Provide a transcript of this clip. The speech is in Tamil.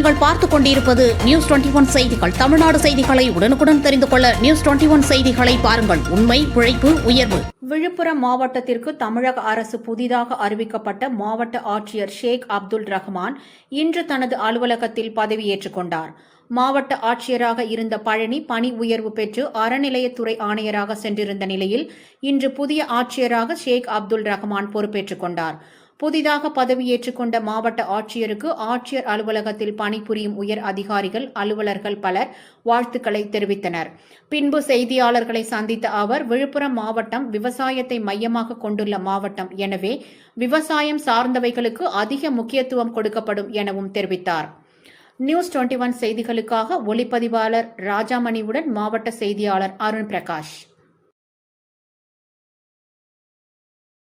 நீங்கள் பார்த்துக் கொண்டிருப்பது நியூஸ் 21 செய்திகள். தமிழ்நாடு செய்திகளை உடனுக்குடன் தெரிந்து கொள்ள நியூஸ் 21 செய்திகளை பாருங்கள். உண்மை, உழைப்பு, உயர்வு. விழுப்புரம் மாவட்டத்திற்கு தமிழக அரசு புதிதாக அறிவிக்கப்பட்ட மாவட்ட ஆட்சியர் ஷேக் அப்துல் ரஹ்மான் இன்று தனது அலுவலகத்தில் பதவியேற்றுக் கொண்டார். மாவட்ட ஆட்சியராக இருந்த பழனி பணி உயர்வு பெற்று அறநிலையத்துறை ஆணையராக சென்றிருந்த நிலையில் இன்று புதிய ஆட்சியராக ஷேக் அப்துல் ரஹ்மான் பொறுப்பேற்றுக் கொண்டார். புதிதாக பதவியேற்றுக் கொண்ட மாவட்ட ஆட்சியருக்கு ஆட்சியர் அலுவலகத்தில் பணிபுரியும் உயர் அதிகாரிகள், அலுவலர்கள் பலர் வாழ்த்துக்களை தெரிவித்தனர். பின்பு செய்தியாளர்களை சந்தித்த அவர், விழுப்புரம் மாவட்டம் விவசாயத்தை மையமாக கொண்டுள்ள மாவட்டம், எனவே விவசாயம் சார்ந்தவைகளுக்கு அதிக முக்கியத்துவம் கொடுக்கப்படும் எனவும் தெரிவித்தார். நியூஸ் 21 செய்திகளுக்காக ஒளிப்பதிவாளர் ராஜாமணியுடன் மாவட்ட செய்தியாளர் அருண் பிரகாஷ்.